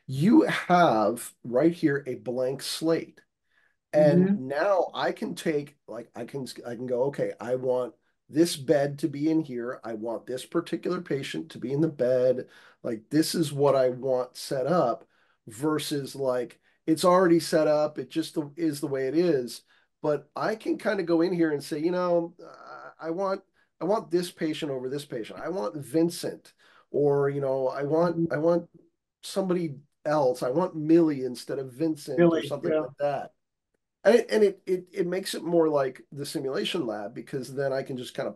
You have right here a blank slate. And Hmm. now I can take like I can go, okay, I want this bed to be in here. I want this particular patient to be in the bed. Like this is what I want set up versus like it's already set up. It just is the way it is. But I can kind of go in here and say, I want this patient over this patient. I want Vincent, or I want somebody else. I want Millie instead of Vincent or Really, something yeah. like that. And it makes it more like the simulation lab because then I can just kind of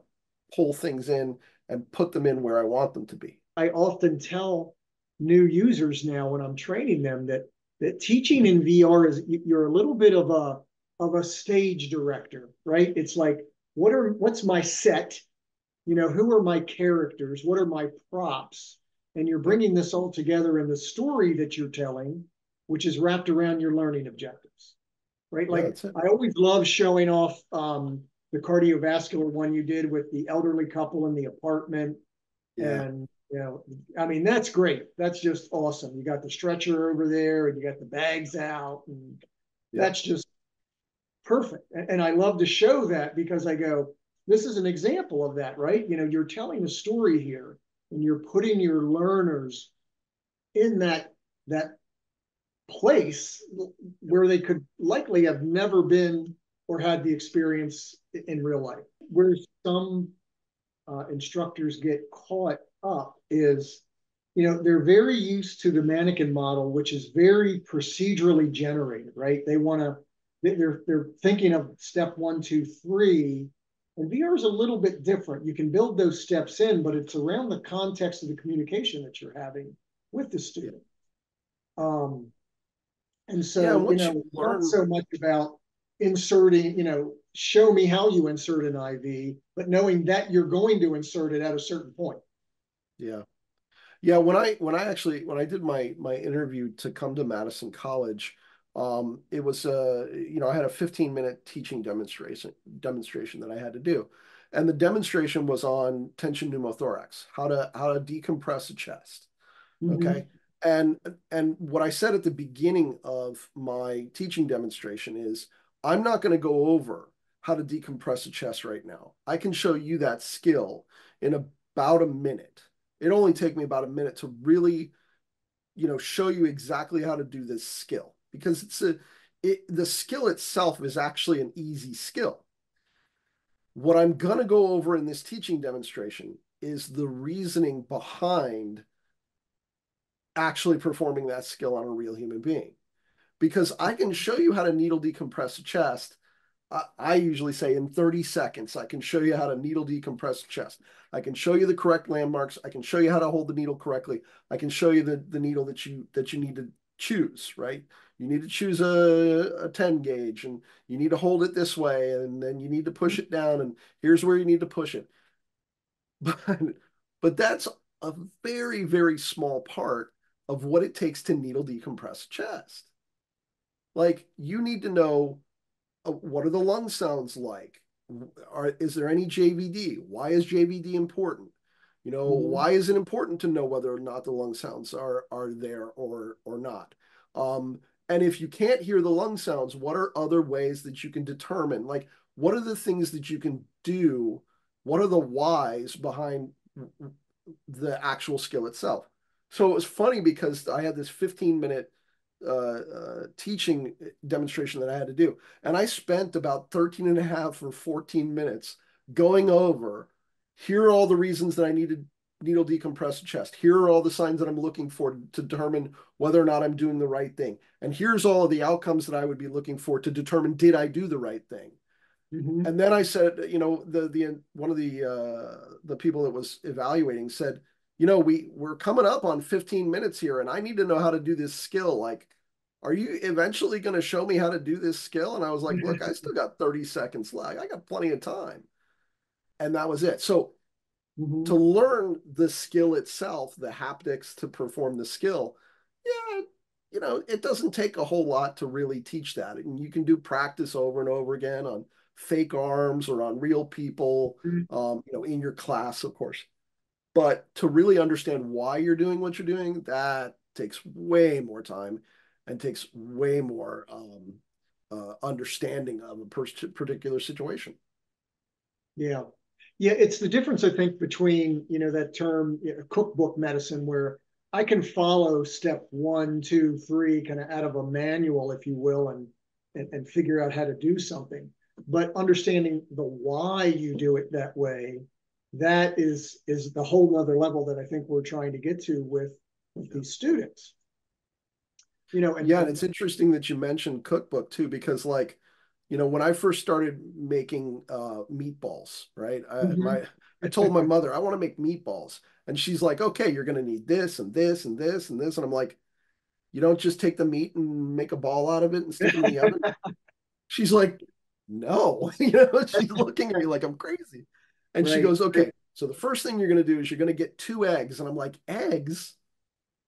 pull things in and put them in where I want them to be. I often tell new users now when I'm training them that teaching in VR is you're a little bit of a stage director, right? It's like what's my set? Who are my characters? What are my props? And you're Yep. bringing this all together in the story that you're telling, which is wrapped around your learning objectives, right? Yeah, Like that's it. I always love showing off the cardiovascular one you did with the elderly couple in the apartment. Yeah. And, I mean, that's great. That's just awesome. You got the stretcher over there and you got the bags out. And Yep. that's just perfect. And I love to show that because I go, this is an example of that, right? You're telling a story here and you're putting your learners in that place where they could likely have never been or had the experience in real life. Where some instructors get caught up is, they're very used to the mannequin model, which is very procedurally generated, right? They're thinking of step one, two, three, and VR is a little bit different. You can build those steps in, but it's around the context of the communication that you're having with the Yeah. student. Um, and Yeah. And so, once you it's not learn, so much about inserting, show me how you insert an IV, but knowing that you're going to insert it at a certain point. yeah. Yeah, when I did my interview to come to Madison College, it was I had a 15-minute teaching demonstration that I had to do. And the demonstration was on tension pneumothorax, how to decompress a chest. Mm-hmm. Okay. And and what I said at the beginning of my teaching demonstration is I'm not going to go over how to decompress a chest right now. I can show you that skill in about a minute. It'll only take me about a minute to really, show you exactly how to do this skill because the skill itself is actually an easy skill. What I'm going to go over in this teaching demonstration is the reasoning behind actually performing that skill on a real human being. Because I can show you how to needle decompress a chest. I usually say in 30 seconds, I can show you how to needle decompress a chest. I can show you the correct landmarks. I can show you how to hold the needle correctly. I can show you the needle that you need to choose, right? You need to choose a 10 gauge and you need to hold it this way and then you need to push it down and here's where you need to push it. But but that's a very, very small part of what it takes to needle decompress chest. Like you need to know what are the lung sounds like? Is there any JVD? Why is JVD important? Mm-hmm. Why is it important to know whether or not the lung sounds are there or not? Um, and if you can't hear the lung sounds, what are other ways that you can determine? Like, what are the things that you can do? What are the whys behind the actual skill itself? So it was funny because I had this 15-minute teaching demonstration that I had to do. And I spent about 13 and a half or 14 minutes going over here are all the reasons that I needed needle decompress chest. Here are all the signs that I'm looking for to determine whether or not I'm doing the right thing. And here's all of the outcomes that I would be looking for to determine did I do the right thing. Mm-hmm. And then I said, the one of the people that was evaluating said, we're coming up on 15 minutes here, and I need to know how to do this skill. Like, are you eventually going to show me how to do this skill? And I was like, look, I still got 30 seconds left. I got plenty of time. And that was it. So to Mm-hmm. learn the skill itself, the haptics to perform the skill, yeah, it doesn't take a whole lot to really teach that. And you can do practice over and over again on fake arms or on real people, in your class, of course. But to really understand why you're doing what you're doing, that takes way more time and takes way more understanding of a particular situation. Yeah. Yeah, it's the difference, I think, between, that term, cookbook medicine, where I can follow step one, two, three, kind of out of a manual, if you will, and figure out how to do something. But understanding the why you do it that way, that is the whole other level that I think we're trying to get to with Yeah. these students. You know, and, Yeah, and and it's interesting that you mentioned cookbook too, because like, when I first started making meatballs, right? Mhm. I told my mother I want to make meatballs, and she's like, "Okay, you're going to need this and this and this and this," and I'm like, "You don't just take the meat and make a ball out of it and stick them in the oven?" She's like, "No," she's looking at me like I'm crazy, and she right, goes, right. "Okay, so the first thing you're going to do is you're going to get 2 eggs," and I'm like, "Eggs?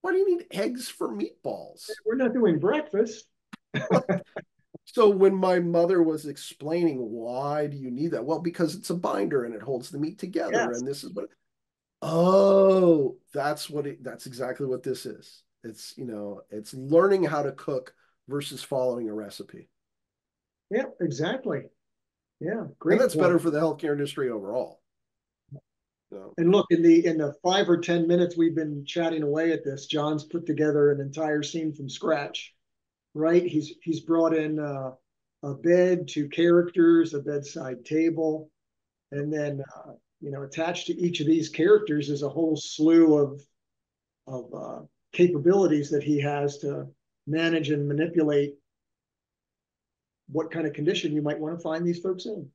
Why do you need eggs for meatballs?" We're not doing breakfast. So when my mother was explaining why do you need that? Well, because it's a binder and it holds the meat together. Yes. And this is what, oh, that's exactly what this is. It's learning how to cook versus following a recipe. Yeah, exactly. Yeah, And great that's better point. for the healthcare industry overall. So, And look, in the 5 or 10 minutes we've been chatting away at this, John's put together an entire scene from scratch, right? He's brought in a bed, two characters, a bedside table, and then attached to each of these characters is a whole slew of capabilities that he has to manage and manipulate what kind of condition you might want to find these folks in.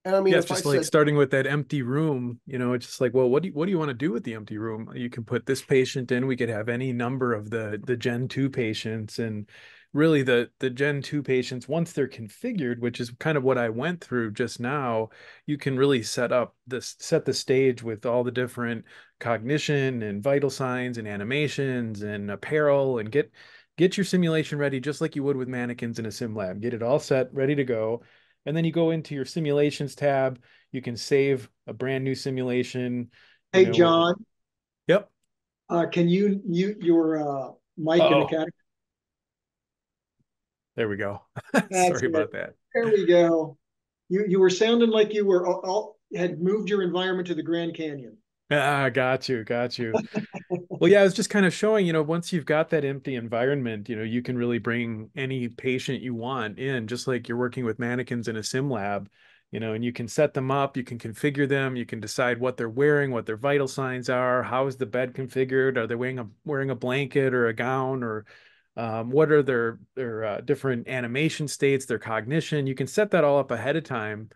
and I mean, Yeah, it's if I just like said, starting with that empty room, it's just like, well, what do you want to do with the empty room? You can put this patient in, we could have any number of the Gen 2 patients. And really the Gen 2 patients, once they're configured, which is kind of what I went through just now, you can really set the stage with all the different cognition and vital signs and animations and apparel, and get your simulation ready just like you would with mannequins in a sim lab. Get it all set, ready to go. And then you go into your simulations tab. You can save a brand new simulation. You Hey, know, John, yep. can you mute your mic in the Oh, category? there we go. That's Sorry it. about that. There we go. You were sounding like you were all had moved your environment to the Grand Canyon. Ah, got you, got you. Well, yeah, I was just kind of showing, once you've got that empty environment, you can really bring any patient you want in, just like you're working with mannequins in a sim lab, and you can set them up, you can configure them, you can decide what they're wearing, what their vital signs are, how is the bed configured, are they wearing a blanket or a gown, or what are their different animation states, their cognition. You can set that all up ahead of time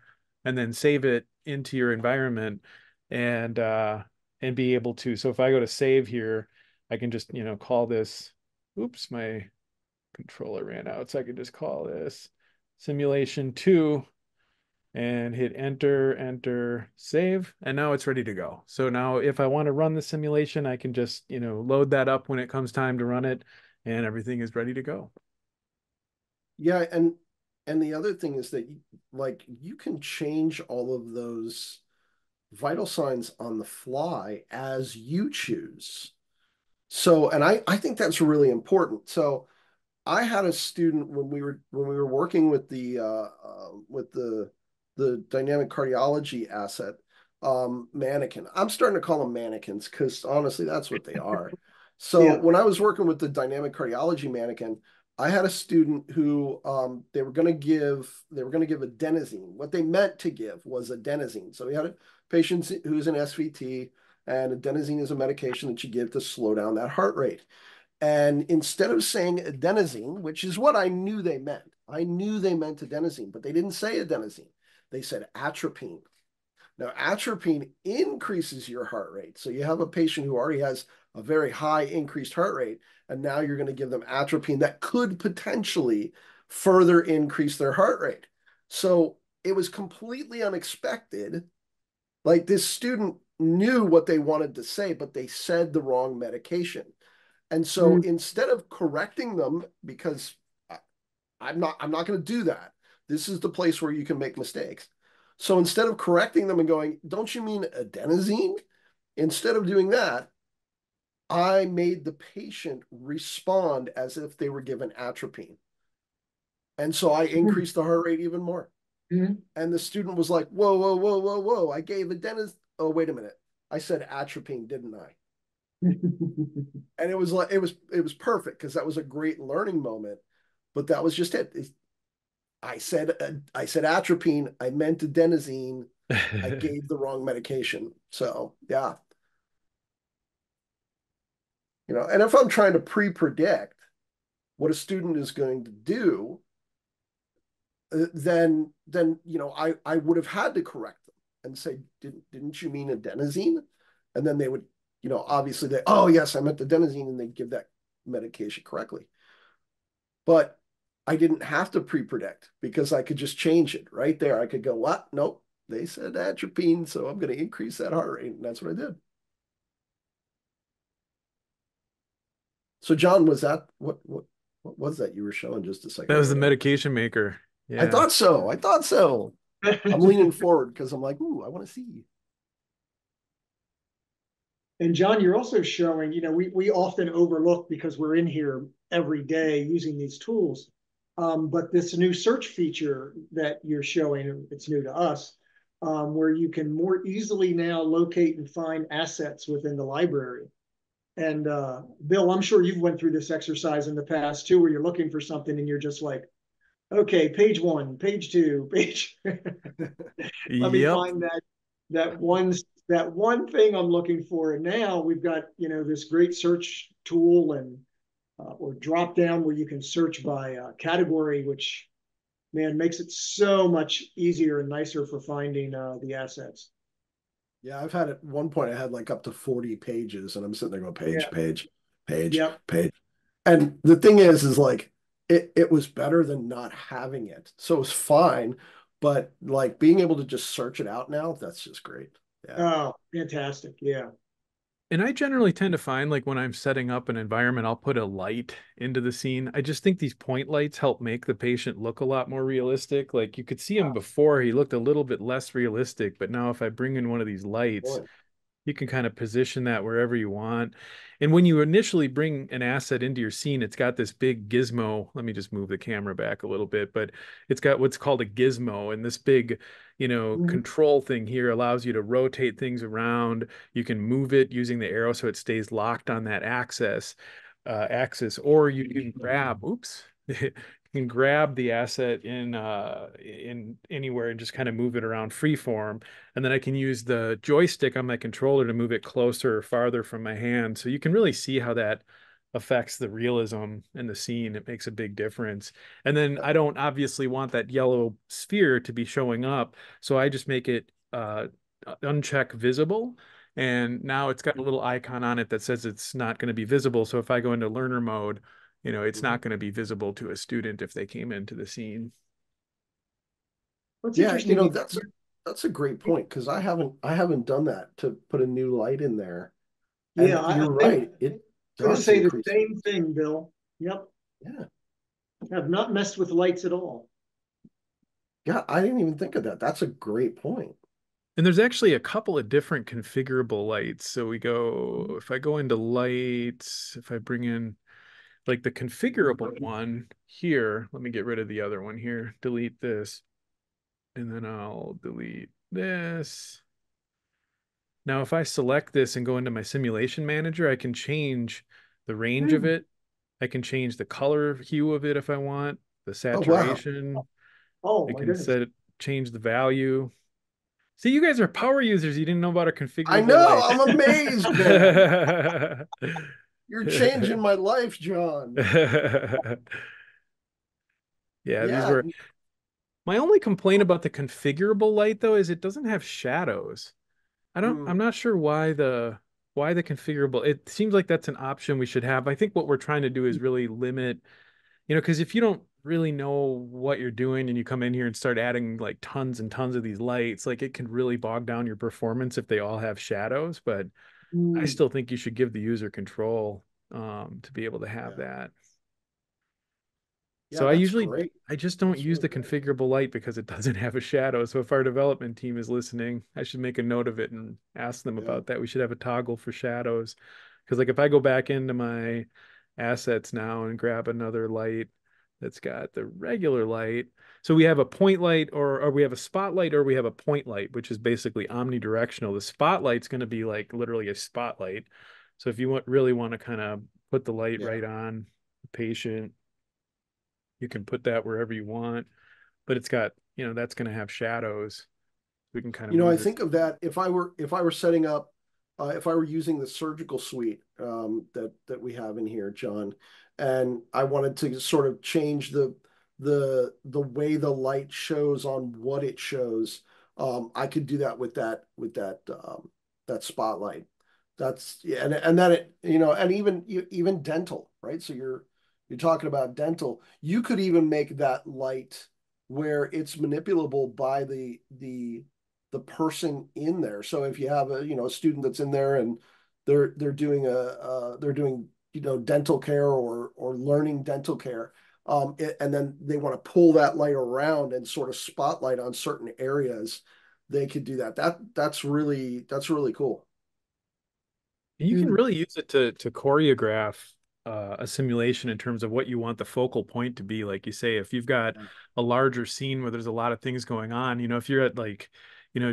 and then save it into your environment. And be able to. So if I go to save here, I can just, call this, oops, my controller ran out. So I can just call this simulation 2 and hit enter, save, and now it's ready to go. So now if I want to run the simulation, I can just, load that up when it comes time to run it, and everything is ready to go. yeah, and the other thing is that you can change all of those vital signs on the fly as you choose. So, and I think that's really important. So, I had a student when we were working with the dynamic cardiology asset mannequin. I'm starting to call them mannequins because honestly, that's what they are. So Yeah. when I was working with the dynamic cardiology mannequin, I had a student who they were going to give adenosine. What they meant to give was adenosine. So we had a patient who's an SVT, and adenosine is a medication that you give to slow down that heart rate. And instead of saying adenosine, which is what I knew they meant adenosine, but they didn't say adenosine. They said atropine. Now, atropine increases your heart rate. So you have a patient who already has a very high increased heart rate, and now you're going to give them atropine that could potentially further increase their heart rate. So it was completely unexpected. Like this student knew what they wanted to say, but they said the wrong medication. And so Mm. instead of correcting them, because I'm not going to do that. This is the place where you can make mistakes. So instead of correcting them and going, don't you mean adenosine? Instead of doing that, I made the patient respond as if they were given atropine. And so I increased the heart rate even more. Mm-hmm. And the student was like, whoa, whoa, whoa, whoa, whoa. I gave a dentist. Oh, wait a minute. I said atropine, didn't I? And it was like it was perfect because that was a great learning moment. But that was just it. I said atropine. I meant adenosine. I gave the wrong medication. So yeah, and if I'm trying to pre-predict what a student is going to do, then I would have had to correct them and say, didn't you mean adenosine? And then they would, obviously oh yes, I meant adenosine, and they give that medication correctly. But I didn't have to pre-predict because I could just change it right there. I could go, what? Nope, they said atropine, so I'm going to increase that heart rate, and that's what I did. So, John, was that what was that you were showing just a That second was the ago? medication maker. I Yeah. thought so. I thought so. I'm leaning forward because I'm like, ooh, I want to see. And John, you're also showing, we often overlook because we're in here every day using these tools. But this new search feature that you're showing, it's new to us, where you can more easily now locate and find assets within the library. And Bill, I'm sure you've went through this exercise in the past too, where you're looking for something and you're just like, okay, page one, page two, page. Let me Yep. find that one that one thing I'm looking for. And now we've got this great search tool and or drop down where you can search by category, which man makes it so much easier and nicer for finding the assets. Yeah, I've had at one point I had like up to 40 pages, and I'm sitting there going Yeah. page, page, page, Yep. page. And the thing is like it was better than not having it. So it was fine, but like being able to just search it out now, that's just great. Yeah. Oh, fantastic. Yeah. And I generally tend to find like when I'm setting up an environment, I'll put a light into the scene. I just think these point lights help make the patient look a lot more realistic. Like you could see him before, he looked a little bit less realistic, but now if I bring in one of these lights, Boy. you can kind of position that wherever you want. And when you initially bring an asset into your scene, it's got this big gizmo. Let me just move the camera back a little bit, but it's got what's called a gizmo. And this big, Mhm. control thing here allows you to rotate things around. You can move it using the arrow so it stays locked on that axis, or you can grab, oops. You can grab the asset in anywhere and just kind of move it around free form, and then I can use the joystick on my controller to move it closer or farther from my hand. So you can really see how that affects the realism in the scene. It makes a big difference. And then I don't obviously want that yellow sphere to be showing up, so I just make it uncheck visible. And now it's got a little icon on it that says it's not going to be visible. So if I go into learner mode, it's Mhm. not going to be visible to a student if they came into the scene. What's Yeah, interesting, that's a great point because I haven't done that to put a new light in there. yeah, And I you're think right, it going to does say the increase. same thing, Bill. Yep. Yeah. Have not messed with lights at all. Yeah, I didn't even think of that. That's a great point. And there's actually a couple of different configurable lights. So if I go into lights, if I bring in like the configurable one here, let me get rid of the other one here, delete this, and then I'll delete this. Now, if I select this and go into my simulation manager, I can change the range of Hmm. it. I can change the color hue of it if I want, the Oh wow. saturation. Oh I my can goodness. change the value. See, you guys are power users. You didn't know about a I configurable know, light. I'm amazed, man. You're changing my life, John. Yeah, these Yeah. were my only complaint about the configurable light though is it doesn't have shadows. I'm Mm, not sure why the configurable. It seems like that's an option we should have. I think what we're trying to do is really limit, because if you don't really know what you're doing and you come in here and start adding like tons and tons of these lights, like it can really bog down your performance if they all have shadows, but I Hmm. still think you should give the user control to be able to have yeah. that. Yeah, So that's great. I just don't That's use really the great. configurable light because it doesn't have a shadow. So if our development team is listening, I should make a note of it and ask them Yeah. about that. We should have a toggle for shadows. Because like if I go back into my assets now and grab another light that's got the regular light. So we have a point light or we have a spotlight or we have a point light, which is basically omnidirectional. The spotlight's going to be like literally a spotlight. So if you really want to kind of put the light Yeah. right on the patient, you can put that wherever you want, but it's got, that's going to have shadows. We can kind of I move it. think of that if I were setting up, if I were using the surgical suite that we have in here, John, and I wanted to sort of change the way the light shows on what it shows, I could do that with that spotlight. That's yeah, and then and even dental, right? So you're talking about dental. You could even make that light where it's manipulable by the person in there. So if you have a student that's in there and they're doing dental care or learning dental care, and then they want to pull that light around and sort of spotlight on certain areas, they could do that. That's really cool. And you can Mm. really use it to choreograph a simulation in terms of what you want the focal point to be. Like you say, if you've got a larger scene where there's a lot of things going on, if you're at like,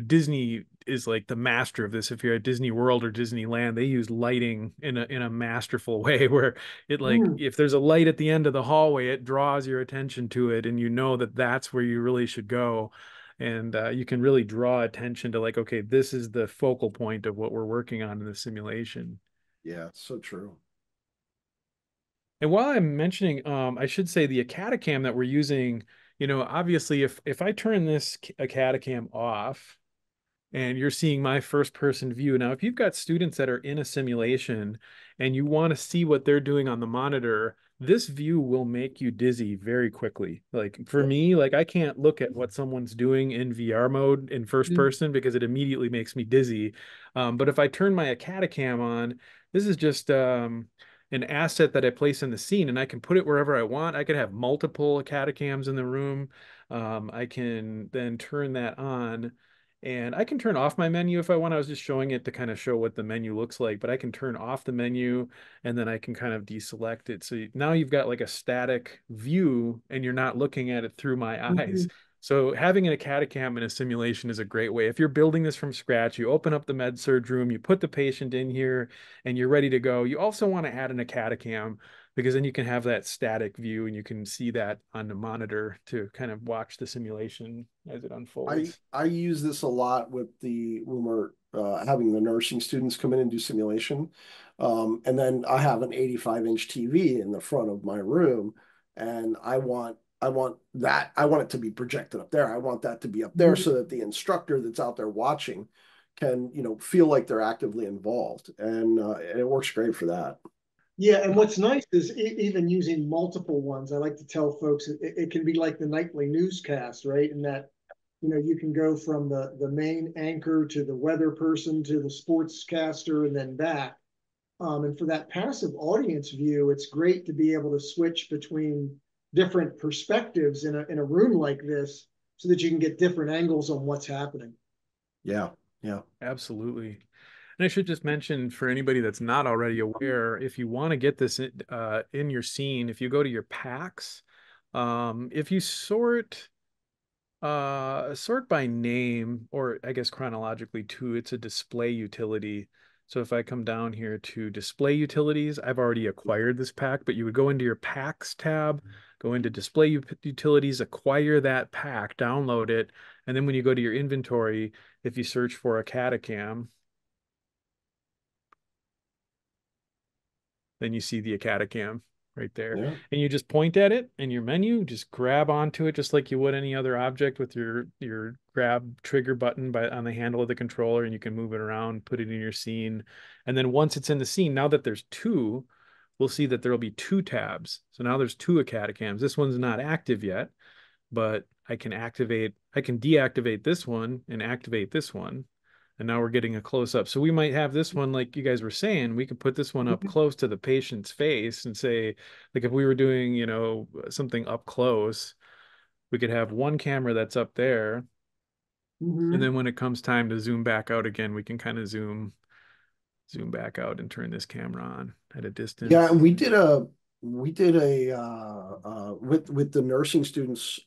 Disney is like the master of this. If you're at Disney World or Disneyland, they use lighting in a masterful way where it like Mm. if there's a light at the end of the hallway, it draws your attention to it, and you know that that's where you really should go. And you can really draw attention to like, okay, this is the focal point of what we're working on in the simulation. Yeah, so true. And while I'm mentioning, I should say the Acadicam that we're using, obviously if I turn this Acadicam off, and you're seeing my first person view. Now, if you've got students that are in a simulation and you want to see what they're doing on the monitor, this view will make you dizzy very quickly. Like for Yep. me, like I can't look at what someone's doing in VR mode in first Mm. person because it immediately makes me dizzy. But if I turn my Acadicam on, this is just an asset that I place in the scene and I can put it wherever I want. I could have multiple Acadicams in the room. I can then turn that on and I can turn off my menu if I want. I was just showing it to kind of show what the menu looks like, but I can turn off the menu and then I can kind of deselect it. So now you've got like a static view and you're not looking at it through my eyes. Mhm. So having an Acadicam in a simulation is a great way. If you're building this from scratch, you open up the med surg room, you put the patient in here and you're ready to go. You also want to add an Acadicam because then you can have that static view and you can see that on the monitor to kind of watch the simulation as it I unfolds. I use this a lot with the when we're having the nursing students come in and do simulation, and then I have an 85-inch TV in the front of my room, and I want it to be projected up there. I want that to be up there Mhm. so that the instructor that's out there watching can feel like they're actively involved, and it works great for that. Yeah, and what's nice is even using multiple ones. I like to tell folks it can be like the nightly newscast, right? And that you can go from the main anchor to the weather person to the sportscaster and then back. And for that passive audience view, it's great to be able to switch between different perspectives in a room like this so that you can get different angles on what's happening. Yeah, yeah, Absolutely. And I should just mention for anybody that's not already aware, if you want to get this in your scene, if you go to your packs, if you sort by name, or I guess chronologically too, it's a display utility. So if I come down here to display utilities, I've already acquired this pack, but you would go into your packs tab, go into display utilities, acquire that pack, download it, and then when you go to your inventory, if you search for a Catacam, then you see the Acadicam right there. yeah. And you just point at it in your menu, just grab onto it just like you would any other object with your grab trigger button on the handle of the controller, and you can move it around, put it in your scene. And then once it's in the scene, now that there's two, we'll see that there'll be two tabs. So now there's two Acadicams. This one's not active yet, but I can deactivate this one and activate this one. And now we're getting a close up. So we might have this one, like you guys were saying, we could put this one up close to the patient's face and say, like if we were doing, something up close, we could have one camera that's up there. And Mm-hmm. then when it comes time to zoom back out again, we can kind of zoom zoom back out and turn this camera on at a Yeah, distance. and we did a with the nursing students.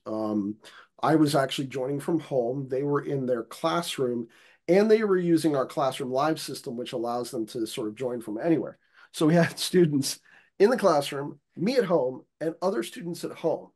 I was actually joining from home. They were in their classroom, and they were using our classroom live system, which allows them to sort of join from anywhere. So we had students in the classroom, me at home, and other students at home.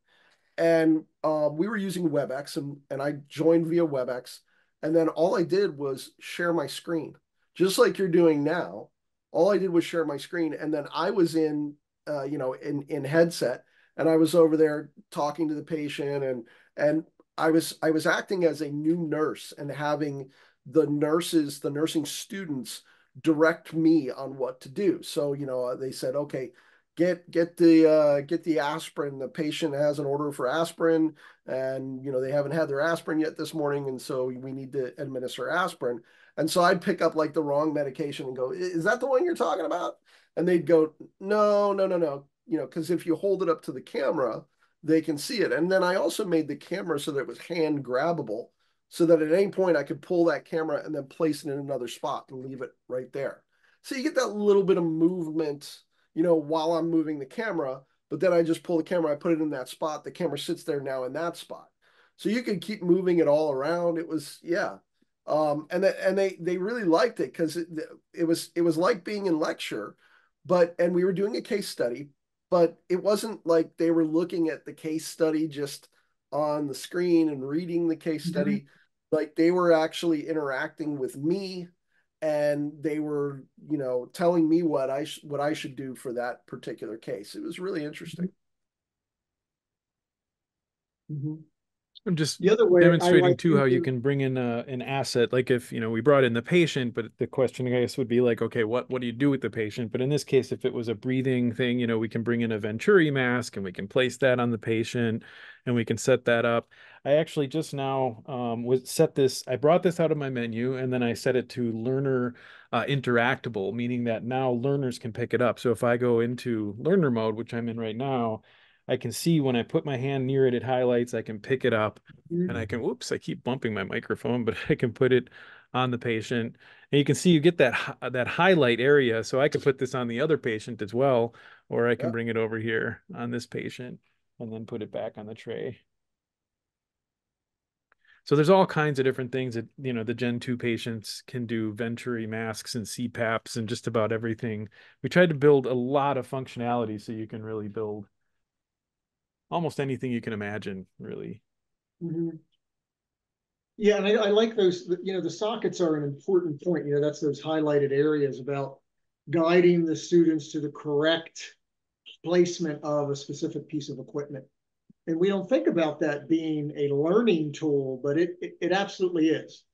And we were using WebEx, and I joined via WebEx. And then all I did was share my screen, just like you're doing now. All I did was share my screen, and then I was in headset, and I was over there talking to the patient, and I was acting as a new nurse and having the nursing students direct me on what to do. So they said, okay, get the aspirin. The patient has an order for aspirin, and they haven't had their aspirin yet this morning, and so we need to administer aspirin. And so I'd pick up like the wrong medication and go, "Is that the one you're talking about?" And they'd go, "No, no, no, no." Because if you hold it up to the camera, they can see it. And then I also made the camera so that it was hand grabbable, so that at any point I could pull that camera and then place it in another spot and leave it right there. So you get that little bit of movement while I'm moving the camera, but then I just pull the camera, I put it in that spot. The camera sits there now in that spot. So you could keep moving it all around. It was, yeah. And they really liked it because it was like being in lecture, and we were doing a case study, but it wasn't like they were looking at the case study just on the screen and reading the case Mhm. study. Like they were actually interacting with me, and they were telling me what I should do for that particular case. It was really interesting. Mhm. I'm just The other way I demonstrating like too how you thinking. can bring in an asset. Like if, we brought in the patient, but the question I guess would be like, okay, what do you do with the patient? But in this case, if it was a breathing thing, we can bring in a Venturi mask and we can place that on the patient and we can set that up. I actually just now I brought this out of my menu and then I set it to learner interactable, meaning that now learners can pick it up. So if I go into learner mode, which I'm in right now, I can see when I put my hand near it, it highlights, I can pick it up and I can, whoops, I keep bumping my microphone, but I can put it on the patient. And you can see you get that highlight area. So I could put this on the other patient as well, or I can Yeah. bring it over here on this patient and then put it back on the tray. So there's all kinds of different things that, the Gen 2 patients can do Venturi masks and CPAPs and just about everything. We tried to build a lot of functionality so you can really build almost anything you can imagine, really. Mhm. Yeah, and I like those. The sockets are an important point. That's those highlighted areas about guiding the students to the correct placement of a specific piece of equipment. And we don't think about that being a learning tool, but it absolutely is.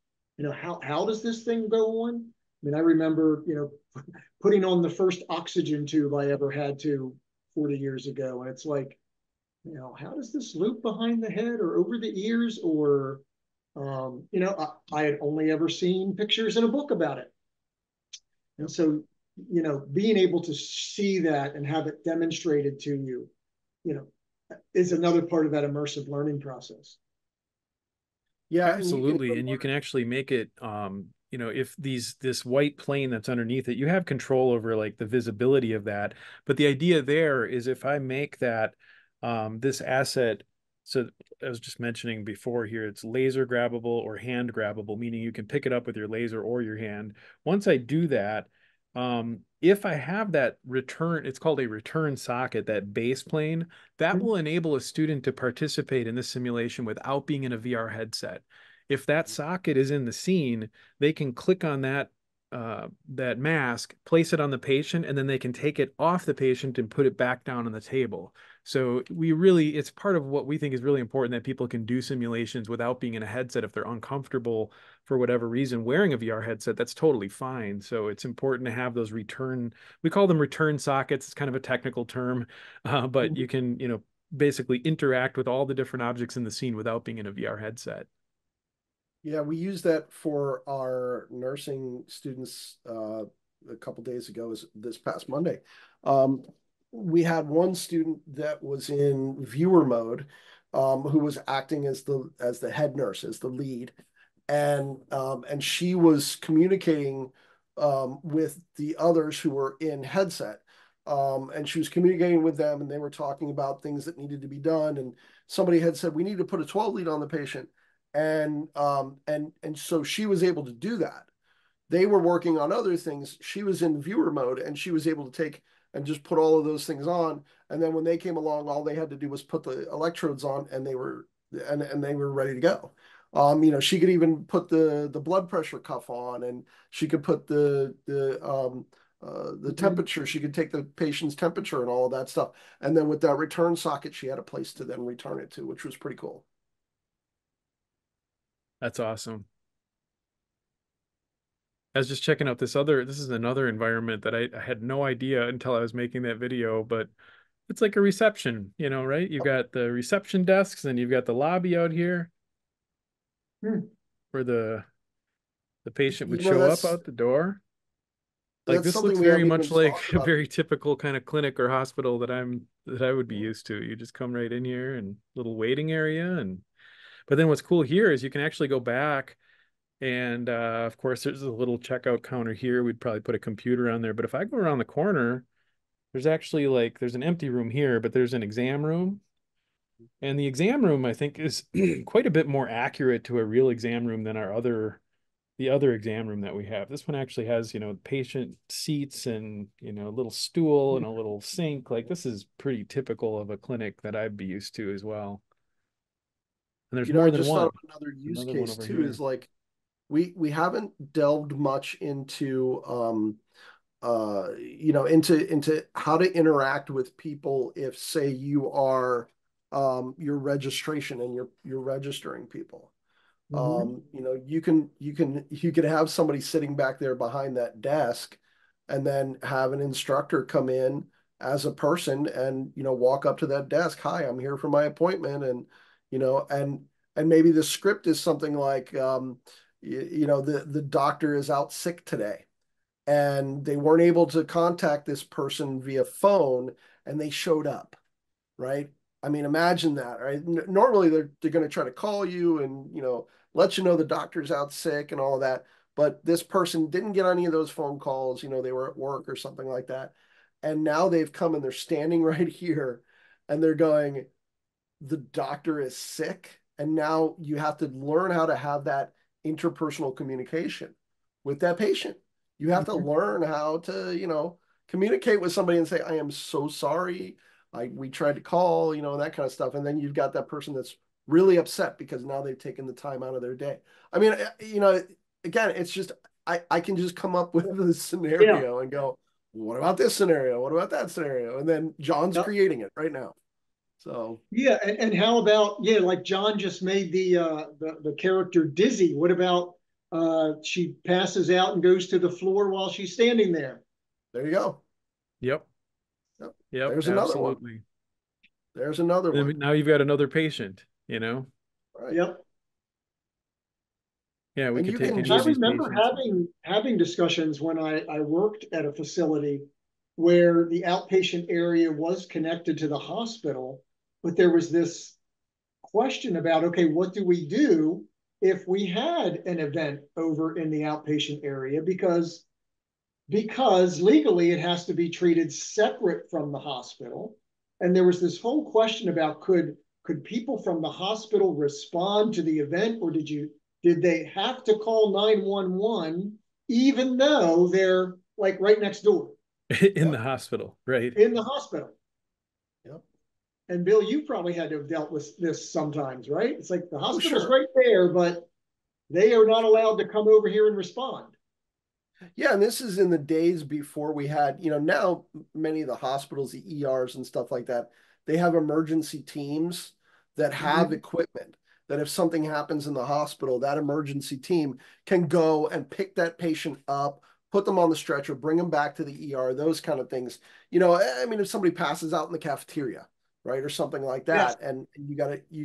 How does this thing go on? I mean, I remember, putting on the first oxygen tube I ever had to 40 years ago. And it's like, how does this loop behind the head or over the ears? Or, I had only ever seen pictures in a book about it. And so, being able to see that and have it demonstrated to you, you know, is another part of that immersive learning process. Yeah, and you can Absolutely. And you can actually make it, if this white plane that's underneath it, you have control over like the visibility of that. But the idea there is if I make that this asset, so I was just mentioning before here, it's laser grabbable or hand grabbable, meaning you can pick it up with your laser or your hand. Once I do that, if I have that return, it's called a return socket, that base plane, that will enable a student to participate in this simulation without being in a VR headset. If that socket is in the scene, they can click on that mask, place it on the patient, and then they can take it off the patient and put it back down on the table. So it's part of what we think is really important, that people can do simulations without being in a headset if they're uncomfortable for whatever reason. Wearing a VR headset, that's totally fine. So it's important to have those we call them return sockets. It's kind of a technical term, but you can, basically interact with all the different objects in the scene without being in a VR headset. Yeah, we used that for our nursing students a couple days ago, this past Monday. Um, we had one student that was in viewer mode, who was acting as the head nurse, as the lead, and she was communicating with the others who were in headset. And she was communicating with them, and they were talking about things that needed to be done. And somebody had said, we need to put a 12 lead on the patient. And so she was able to do that. They were working on other things. She was in viewer mode, and she was able to take and just put all of those things on. And then when they came along, all they had to do was put the electrodes on, and they were ready to go. She could even put the blood pressure cuff on, and she could put the Mhm. temperature. She could take the patient's temperature and all of that stuff. And then with that return socket, she had a place to then return it to, which was pretty cool. That's awesome. I was just checking out this is another environment that I had no idea until I was making that video, but it's like a reception, right? You've got the reception desks and you've got the lobby out here Hmm. where the patient would You know, show up that's out the door. Like that's this something looks we very haven't even much like talked a about. very typical kind of clinic or hospital that I would be used to. You just come right in here and little waiting area and but then what's cool here is you can actually go back and of course there's a little checkout counter here. We'd probably put a computer on there, but if I go around the corner, there's actually like there's an empty room here, but there's an exam room. And the exam room, I think, is quite a bit more accurate to a real exam room than the other exam room that we have. This one actually has, patient seats and, a little stool and a little sink. Like this is pretty typical of a clinic that I'd be used to as well. And there's I more than just thought one. of another use Another one case over too, is here. like we haven't delved much into into how to interact with people if, say, you are your registration and you're registering people. Mhm. You could have somebody sitting back there behind that desk, and then have an instructor come in as a person and walk up to that desk. Hi, I'm here for my appointment, and you know, and maybe the script is something like, the doctor is out sick today, and they weren't able to contact this person via phone, and they showed up, right? I mean, imagine that, right? Normally they're going to try to call you and let you know the doctor's out sick and all of that, but this person didn't get any of those phone calls. They were at work or something like that, and now they've come and they're standing right here, and they're going, the doctor is sick, and now you have to learn how to have that interpersonal communication with that patient. You have to Mhm. learn how to communicate with somebody and say, I am so sorry, we tried to call, and that kind of stuff. And then you've got that person that's really upset because now they've taken the time out of their day. I mean, again, it's just, I can just come up with the Yeah. scenario and go, what about this scenario, what about that scenario, and then John's Yep. creating it right now. So Yeah, and how about, yeah, like John just made the character dizzy. What about she passes out and goes to the floor while she's standing there? there you go. Yep. Yep. Yep. There's another one. Absolutely. There's another one. Then now you've got another patient. All right. Yep. Yeah, we And could you take can And any I of just these remember patients. having discussions when I worked at a facility where the outpatient area was connected to the hospital, but there was this question about, okay, what do we do if we had an event over in the outpatient area? Because legally it has to be treated separate from the hospital. And there was this whole question about, could people from the hospital respond to the event, or did they have to call 911 even though they're like right next door In the Yep. hospital, right? in the hospital? Yep. And Bill, you probably had to have dealt with this sometimes, right? It's like the Oh, hospital's sure. right there, but they are not Sure. allowed to come over here and respond. Yeah, and this is in the days before we had, now many of the hospitals, the ERs and stuff like that, they have emergency teams that have Mm-hmm. equipment that if something happens in the hospital, that emergency team can go and pick that patient up, put them on the stretcher, bring them back to the ER, those kind of things. I mean, if somebody passes out in the cafeteria, right, or something like Yes. that, and you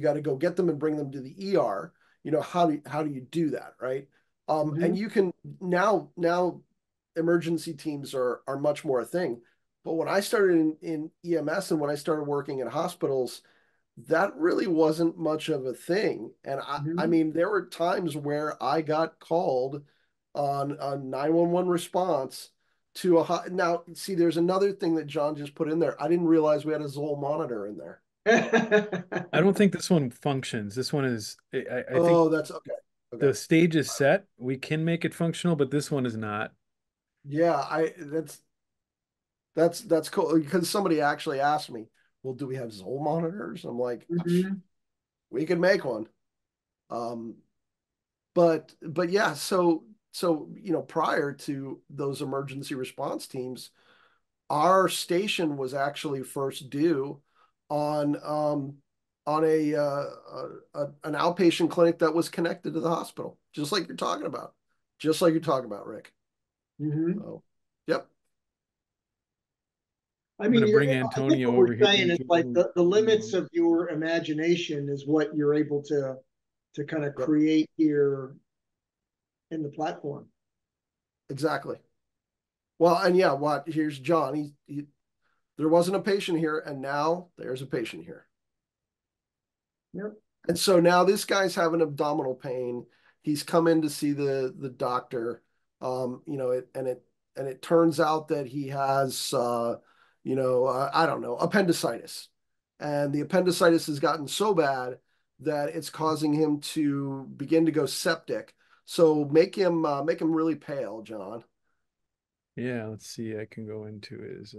gotta go get them and bring them to the ER, how do you do that, right? And Mm-hmm. you can now emergency teams are much more a thing. But when I started in EMS and when I started working in hospitals, that really wasn't much of a thing. And I Mm-hmm. mean, there were times where I got called on 911 response to a hot. Now, see, there's another thing that John just put in there. I didn't realize we had a Zoll monitor in there. I don't think this one functions. This one is, I think Oh, that's okay. Okay. the stage is set. We can make it functional, but this one is not. Yeah, I that's cool because somebody actually asked me, well, do we have Zoll monitors? I'm like, Mhm. we could make one. Um, but yeah, so prior to those emergency response teams, our station was actually first due on an outpatient clinic that was connected to the hospital, just like you're talking about, Rick. Mhm. Oh, yep, I I'm mean, going to bring I think Antonio what we're over here saying is like too. the limits of your imagination is what you're able to kind of yep, create here in the platform. exactly. Well, and yeah, what here's John. There wasn't a patient here, and now there's a patient here. Yep. And so now this guy's having abdominal pain. He's come in to see the doctor. And it turns out that he has I don't know, appendicitis. And the appendicitis has gotten so bad that it's causing him to begin to go septic. So make him really pale, John. Yeah, let's see. I can go into his.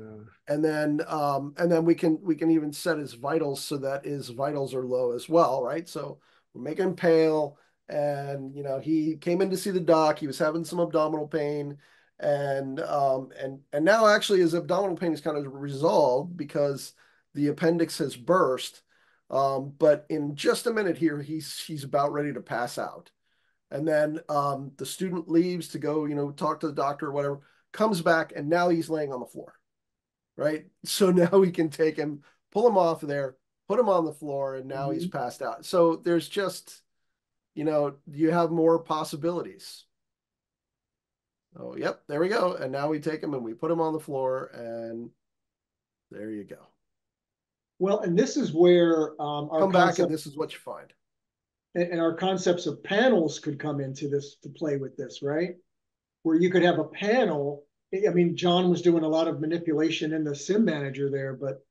And then we can even set his vitals so that his vitals are low as well, right? So we're making him pale, and he came in to see the doc. He was having some abdominal pain, and now actually his abdominal pain is kind of resolved because the appendix has burst. But in just a minute here, he's about ready to pass out. And then the student leaves to go, talk to the doctor or whatever, comes back, and now he's laying on the floor, right? So now we can take him, pull him off of there, put him on the floor, and now he's Mhm. passed out. So there's just, you have more possibilities. Oh, yep, there we go. And now we take him and we put him on the floor, and there you go. Well, and this is where our Come back, and concept this is what you find. and our concepts of panels could come into this to play with this, right? Where you could have a panel. I mean, John was doing a lot of manipulation in the sim manager there, but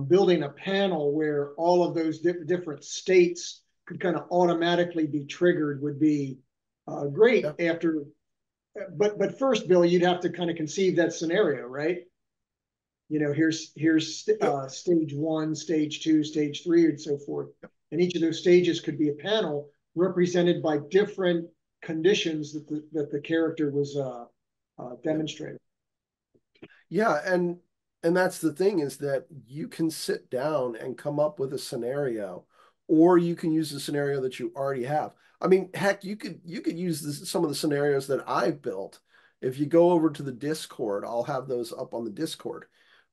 building a panel where all of those different states could kind of automatically be triggered would be great Yeah, after. But first, Bill, you'd have to kind of conceive that scenario, right? Here's yep, stage one, stage two, stage three, and so forth. yep, And each of those stages could be a panel represented by different conditions that the character was yep. demonstrating. Yeah, and that's the thing, is that you can sit down and come up with a scenario, or you can use the scenario that you already have. I mean, heck, you could use some of the scenarios that I've built. If you go over to the Discord, I'll have those up on the Discord.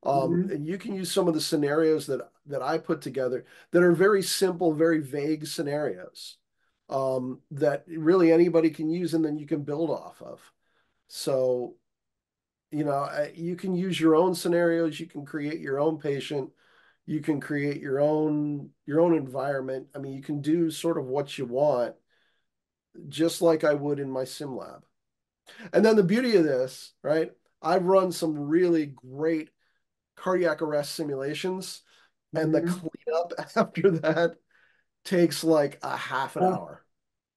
Mm-hmm. And you can use some of the scenarios that I put together that are very simple, very vague scenarios, that really anybody can use, and then you can build off of. So you can use your own scenarios, you can create your own patient, you can create your own environment. I mean, you can do sort of what you want, just like I would in my sim lab. And then the beauty of this, right? I've run some really great cardiac arrest simulations, and the Mm-hmm. cleanup after that takes like a half an hour.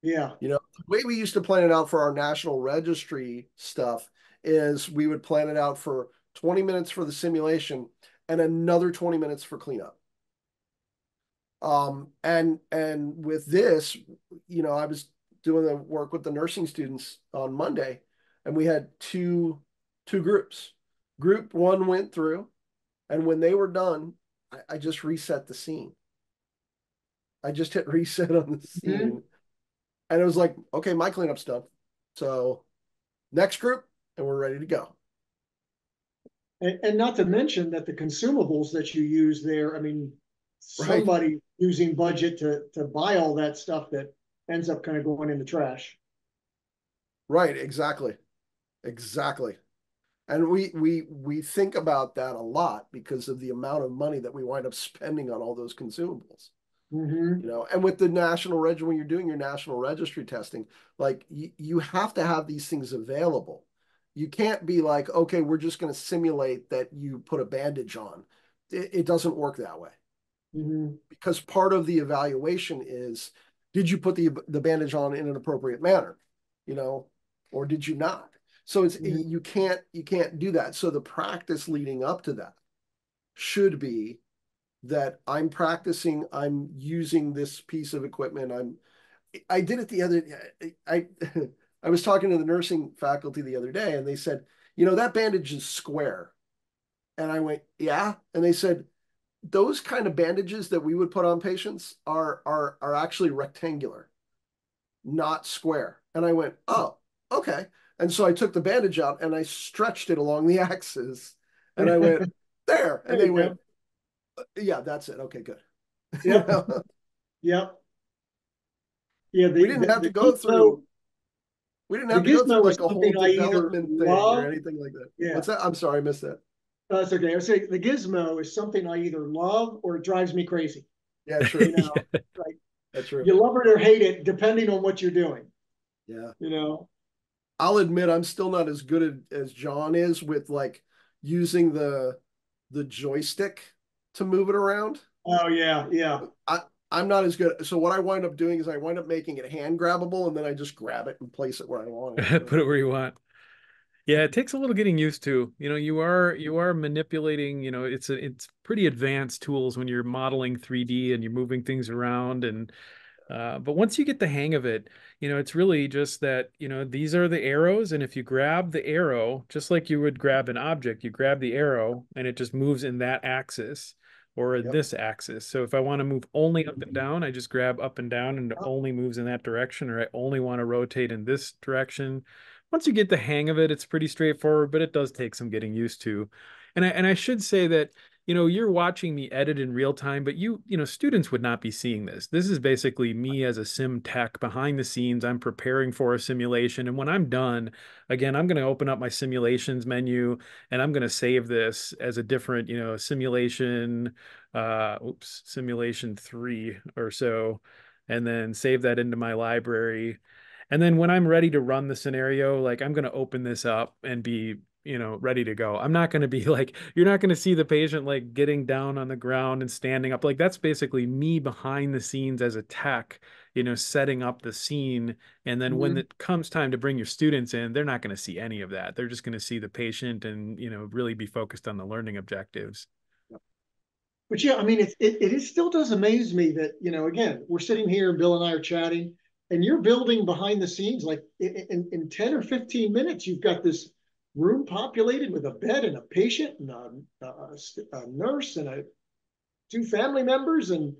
Yeah. The way we used to plan it out for our national registry stuff is we would plan it out for 20 minutes for the simulation and another 20 minutes for cleanup. And with this, I was doing the work with the nursing students on Monday, and we had two groups. Group one went through, and when they were done, I just reset the scene. I just hit reset on the Mm-hmm. scene, and it was like, okay, my cleanup's done. So next group, and we're ready to go. And not to mention that the consumables that you use there, I mean, Right. somebody using budget to buy all that stuff that ends up kind of going in the trash. Right. Exactly. Exactly. And we think about that a lot because of the amount of money that we wind up spending on all those consumables. Mm-hmm. You know, and with the national reg, when you're doing your national registry testing, like you have to have these things available. You can't be like, okay, we're just going to simulate that you put a bandage on. It doesn't work that way, Mm-hmm. because part of the evaluation is, did you put the bandage on in an appropriate manner, you know, or did you not? So it's Mm-hmm. you can't do that. So the practice leading up to that should be that I'm practicing, I'm using this piece of equipment. I did it the other I I was talking to the nursing faculty the other day, and they said, that bandage is square. And I went, yeah. And they said, those kind of bandages that we would put on patients are actually rectangular, not square. And I went, oh, okay. And so I took the bandage out and I stretched it along the axis, and I went, there. And There they you went, go. yeah, that's it. Okay, good. you Yep. know, Yep. Yeah. we didn't have to go through we didn't The have to go through gizmo is like a whole something I either development thing or love. anything like that. Yeah. What's that? I'm sorry, I missed that. That's okay. I would say the gizmo is something I either love or it drives me crazy. Yeah, You true. know, like That's true. you love it or hate it, depending on what you're doing. Yeah. You know. I'll admit I'm still not as good as John is with like using the joystick to move it around. Oh yeah, yeah. I I'm not as good. So what I wind up doing is I wind up making it hand grabbable, and then I just grab it and place it where I want it. Put it where you want. Yeah, it takes a little getting used to. You are manipulating, it's pretty advanced tools when you're modeling 3D and you're moving things around. And but once you get the hang of it, it's really just that, these are the arrows, and if you grab the arrow, just like you would grab an object, you grab the arrow and it just moves in that axis or in Yep. this axis. So if I want to move only up and down, I just grab up and down and it Yep. only moves in that direction, or I only want to rotate in this direction. Once you get the hang of it, it's pretty straightforward, but it does take some getting used to. And I should say that you're watching me edit in real time, but students would not be seeing this. This is basically me as a sim tech behind the scenes. I'm preparing for a simulation. And when I'm done, again, I'm going to open up my simulations menu and I'm going to save this as a different, simulation, simulation 3 or so, and then save that into my library. And then when I'm ready to run the scenario, like I'm going to open this up and be ready to go. I'm not going to be like, you're not going to see the patient like getting down on the ground and standing up. Like that's basically me behind the scenes as a tech, setting up the scene. And then when Mhm. it comes time to bring your students in, they're not going to see any of that. They're just going to see the patient and, really be focused on the learning objectives. But yeah, I mean, it still does amaze me that, again, we're sitting here, Bill and I are chatting, and you're building behind the scenes. Like in 10 or 15 minutes, you've got this room populated with a bed and a patient and a nurse and two family members. And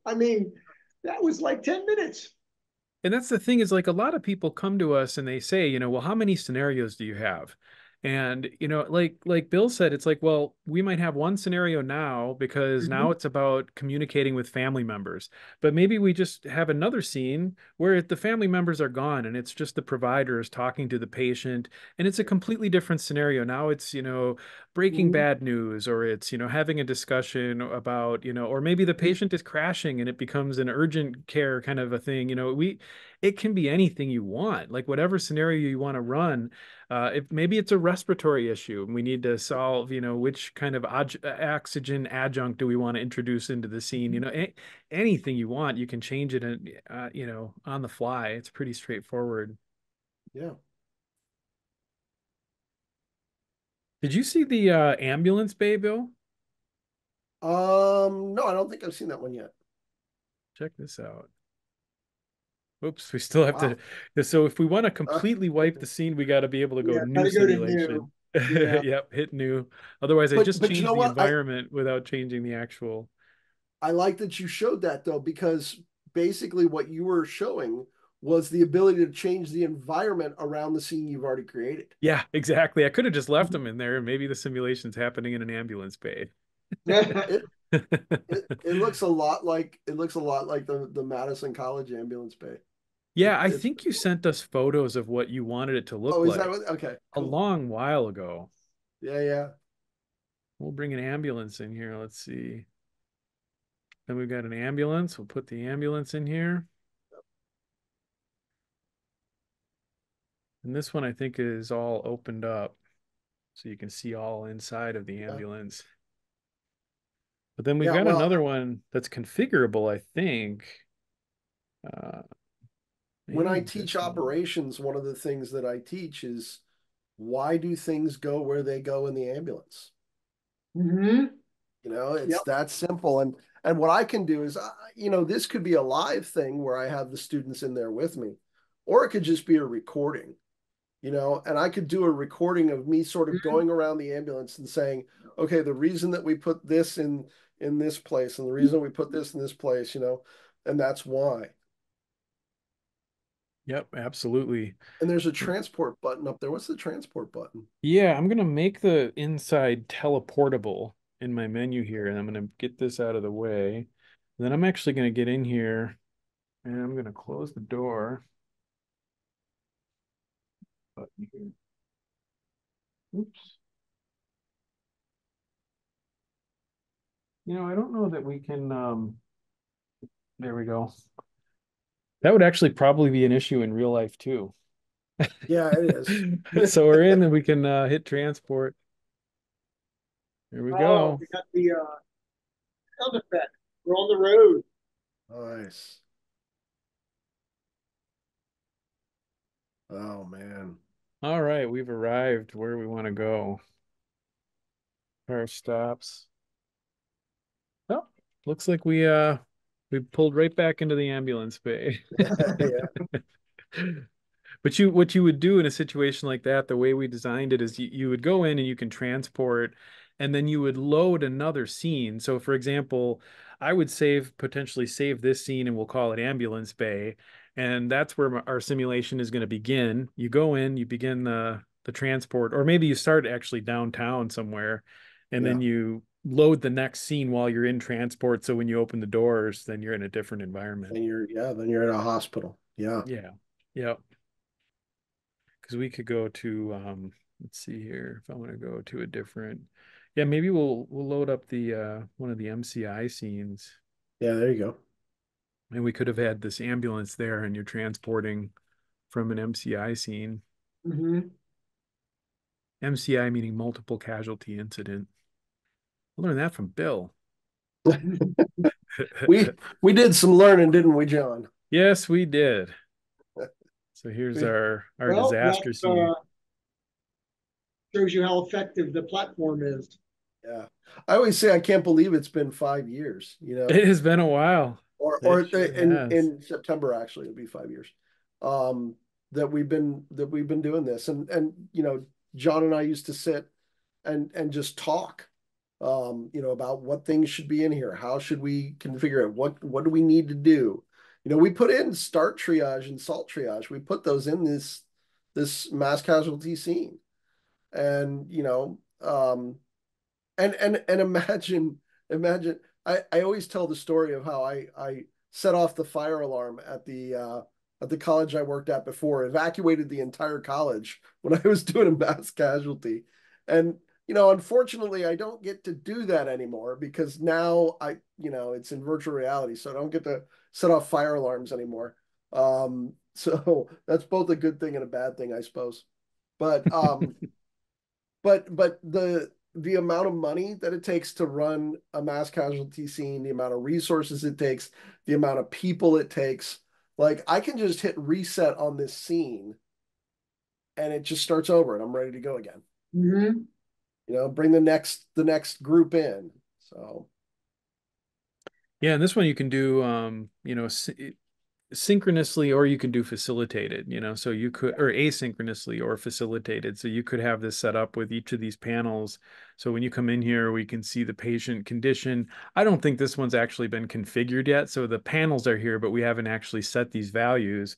I mean, that was like 10 minutes. And that's the thing is like a lot of people come to us and they say, well, how many scenarios do you have? And like Bill said, it's like, well, we might have one scenario now because now Mhm. it's about communicating with family members. But maybe we just have another scene where the family members are gone and it's just the providers talking to the patient, and it's a completely different scenario. Now it's, breaking Mhm. bad news, or it's, having a discussion about, or maybe the patient is crashing and it becomes an urgent care kind of a thing. It can be anything you want, like whatever scenario you want to run. If maybe it's a respiratory issue and we need to solve, which kind of oxygen adjunct do we want to introduce into the scene? Anything you want, you can change it, and on the fly. It's pretty straightforward. Yeah. Did you see the ambulance bay, Bill? No, I don't think I've seen that one yet. Check this out. Oops, we still have to. Wow. So if we want to Uh, completely wipe the scene, we got to be able to go Yeah, new gotta go to new. simulation. Yeah. Yep, hit new. Otherwise, I just but you changed know the what? environment without changing the actual. I like that you showed that though, because basically what you were showing was the ability to change the environment around the scene you've already created. Yeah, exactly. I could have just left them in there, and maybe the simulation's happening in an ambulance bay. It it looks a lot like the Madison College ambulance bay. Yeah, I It's think pretty you cool. sent us photos of what you wanted it to look Oh, is that like what? Okay, a cool. long while ago. Yeah, yeah. We'll bring an ambulance in here. Let's see. Then we've got an ambulance. We'll put the ambulance in here. And this one I think is all opened up. So you can see all inside of the Yeah. ambulance. But then we've Yeah. got Well, another one that's configurable, I think. Uh, when I maybe teach this one. operations, one of the things that I teach is why do things go where they go in the ambulance? Mm-hmm. It's Yep. that simple. And what I can do is, this could be a live thing where I have the students in there with me, or it could just be a recording. And I could do a recording of me sort of going around the ambulance and saying, okay, the reason that we put this in this place and the reason we put this in this place, and that's why. Yep, absolutely. And there's a transport button up there. What's the transport button? Yeah, I'm gonna make the inside teleportable in my menu here, and I'm gonna get this out of the way. And then I'm actually gonna get in here and I'm gonna close the door button here. Oops. I don't know that we can there we go. That would actually probably be an issue in real life too. Yeah, it is. So we're in and we can hit transport. There we Oh, go. we got the sound effect. We're on the road. Nice. Oh man. All right, we've arrived where we want to go. Car stops. Oh, looks like we pulled right back into the ambulance bay. Yeah. But what you would do in a situation like that, the way we designed it is you would go in and you can transport, and then you would load another scene. So for example, I would potentially save this scene and we'll call it ambulance bay. And that's where our simulation is going to begin. You go in, you begin the transport, or maybe you start actually downtown somewhere, and Yeah. then you load the next scene while you're in transport. So when you open the doors, then you're in a different environment. Then you're in a hospital. Yeah. Yeah. Yeah. Because we could go to let's see here if I want to go to a different, yeah, maybe we'll load up the one of the MCI scenes, Yeah, there you go. and we could have had this ambulance there and you're transporting from an MCI scene. Mm-hmm. MCI meaning multiple casualty incident. I learned that from Bill. We did some learning, didn't we, John? Yes, we did. So here's our Well, that disaster scene. shows you how effective the platform is. Yeah. I always say I can't believe it's been 5 years, It has been a while. or It sure in has. in September actually it'll be 5 years. Um, that we've been doing this, and John and I used to sit and just talk, about what things should be in here, how should we configure it, what do we need to do. We put in start triage and salt triage. We put those in this mass casualty scene, and and imagine I always tell the story of how I set off the fire alarm at the college I worked at before, evacuated the entire college when I was doing a mass casualty. And unfortunately I don't get to do that anymore because now it's in virtual reality, so I don't get to set off fire alarms anymore. So that's both a good thing and a bad thing, I suppose. But but the amount of money that it takes to run a mass casualty scene, the amount of resources it takes, the amount of people it takes, like I can just hit reset on this scene and it just starts over and I'm ready to go again. Mm-hmm. Bring the next group in. So Yeah, and this one you can do synchronously, or you can do facilitated, so you could, or asynchronously or facilitated. So you could have this set up with each of these panels. So when you come in here, we can see the patient condition. I don't think this one's actually been configured yet. So the panels are here, but we haven't actually set these values.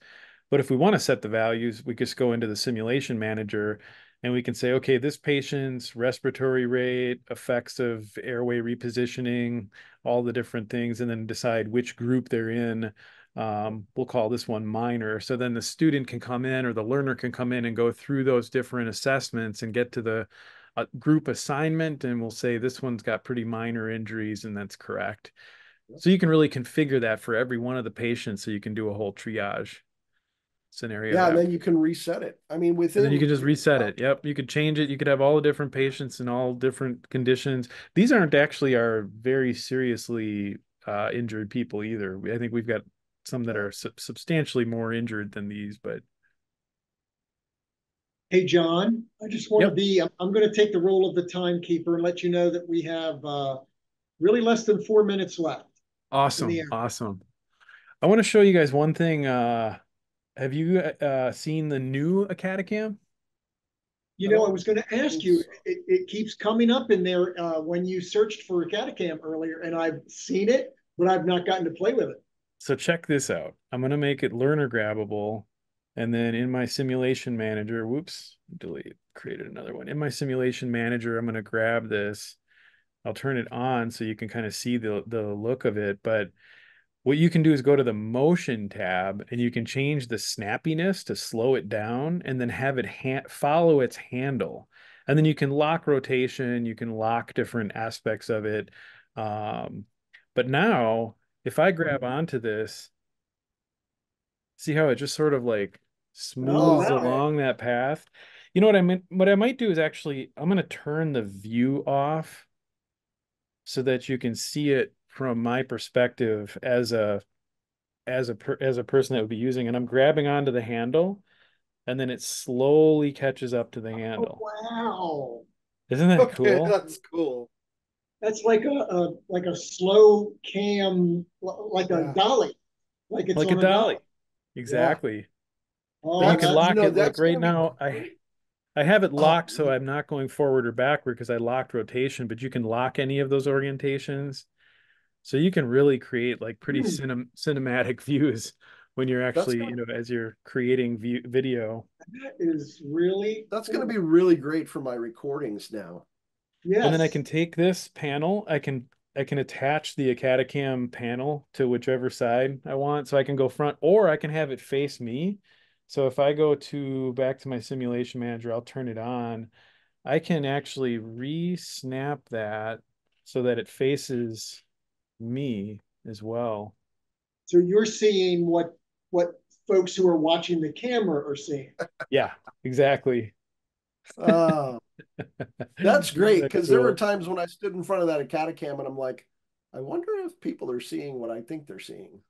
But if we want to set the values, we just go into the simulation manager and we can say, okay, this patient's respiratory rate, effects of airway repositioning, all the different things, and then decide which group they're in. We'll call this one minor. So then the student can come in or the learner can come in and go through those different assessments and get to the group assignment. And we'll say this one's got pretty minor injuries, and that's correct. So you can really configure that for every one of the patients, so you can do a whole triage scenario Yeah, and that then you can reset it. I mean, and then you within can just your reset it. Yep. You could change it. You could have all the different patients in all different conditions. These aren't actually our very seriously injured people either. I think we've got some that are substantially more injured than these, but Hey, John, I just want to yep. be, I'm going to take the role of the timekeeper and let you know that we have really less than 4 minutes left in the Awesome. hour. Awesome. I want to show you guys one thing. Have you seen the new Acadicam? You I know, I don't was going to ask think you, so. it keeps coming up in there when you searched for Acadicam earlier, and I've seen it, but I've not gotten to play with it. So check this out. I'm going to make it learner grabbable. And then in my simulation manager, whoops, delete, created another one. In my simulation manager, I'm going to grab this. I'll turn it on so you can kind of see the look of it. But what you can do is go to the motion tab and you can change the snappiness to slow it down and then have it follow its handle. And then you can lock rotation, you can lock different aspects of it. Um, but now, if I grab onto this, see how it just sort of like Oh, smooths Oh wow. man, along that path? You know what I meant? What I might do is actually, I'm going to turn the view off so that you can see it from my perspective as a person that would be using, and I'm grabbing onto the handle, and then it slowly catches up to the Oh, handle. wow. Isn't that okay, cool? that's cool. That's like a slow cam, like a Yeah, dolly, like it's Like a on a dolly. dolly. yeah. Exactly. But you Oh, can That's that's lock it like that's right gonna be now. great. I have it Oh locked so man, I'm not going forward or backward because I locked rotation, but you can lock any of those orientations. So you can really create like pretty hmm, cinematic views when you're that's actually, gonna as you're creating video. that is really that's gonna cool. be really great for my recordings now. And then I Yes. can take this panel, I can attach the Acadicam panel to whichever side I want. So I can go front or I can have it face me. So if I go to back to my simulation manager, I'll turn it on. I can actually re-snap that so that it faces me as well. So you're seeing what folks who are watching the camera are seeing. Yeah, exactly. Oh, that's Isn't great that because there were cool? times when I stood in front of that Acadicam and I'm like, I wonder if people are seeing what I think they're seeing.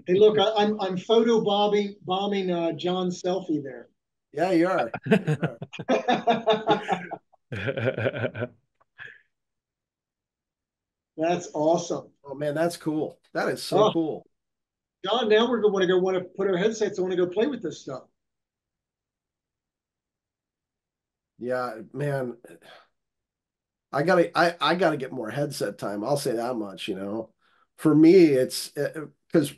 Hey, look, I'm photo bombing John's selfie there. Yeah, you are. Yeah, you are. That's awesome. Oh man, that's cool. That is so Oh, cool. John, now we're going to want to put our headsets. I want to go play with this stuff. Yeah, man. I gotta get more headset time. I'll say that much, you know. For me, it's because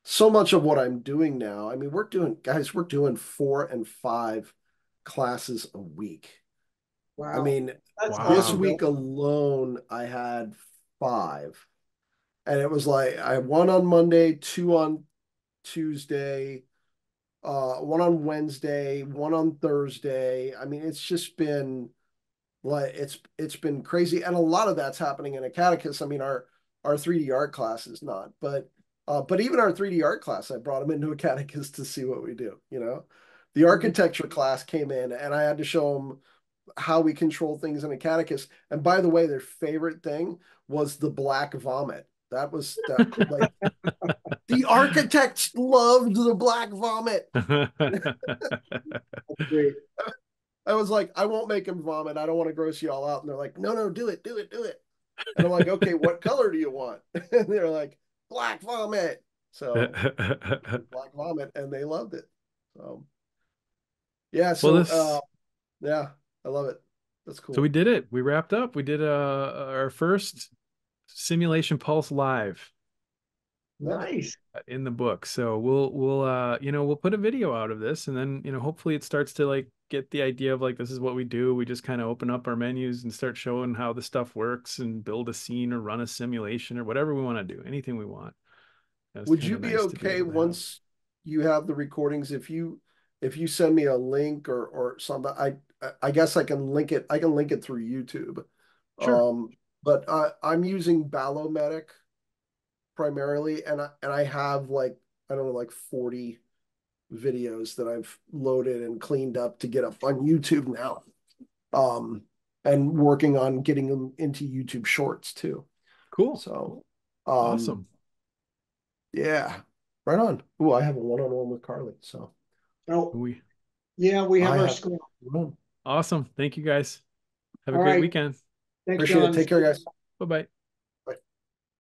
so much of what I'm doing now, I mean, we're doing 4 and 5 classes a week. I Wow, mean, that's this awesome, Wow. Bill. week alone, I had 5. And it was like I had one on Monday, 2 on Tuesday, one on Wednesday, one on Thursday. I mean, it's just been like it's been crazy, and a lot of that's happening in Acadicus. I mean, our 3D art class is not, but even our 3D art class, I brought them into Acadicus to see what we do. You know, the architecture class came in, and I had to show them how we control things in Acadicus. And by the way, their favorite thing was the black vomit. That was that like the architects loved the black vomit. That's great. I was like, I won't make him vomit. I don't want to gross you all out. And they're like, no, no, do it, do it, do it. And I'm like, okay, what color do you want? And they're like, black vomit. So black vomit, and they loved it. So yeah, Well, so this yeah, I love it. That's so we cool. did it. We wrapped up. We did our first simulation pulse live Love it. Nice. in the book. So we'll put a video out of this, and then hopefully it starts to like get the idea of like this is what we do. We just kind of open up our menus and start showing how the stuff works and build a scene or run a simulation or whatever we want to do. Anything we want. That's Would kind you of be nice to be okay able to have. once you have the recordings if you send me a link or something? I guess I can link it. I can link it through YouTube. Sure. Um, but I'm using Ballo primarily, and I have like, I don't know, like 40 videos that I've loaded and cleaned up to get up on YouTube now. And working on getting them into YouTube Shorts too. Cool. So, Awesome. yeah, right on. Oh, I have a one-on-one with Carly. So, Oh, We yeah, we have I our have score. one. awesome. Thank you guys. Have a All great right. weekend. Thanks, Appreciate it. Jon. Take care, guys. Bye-bye.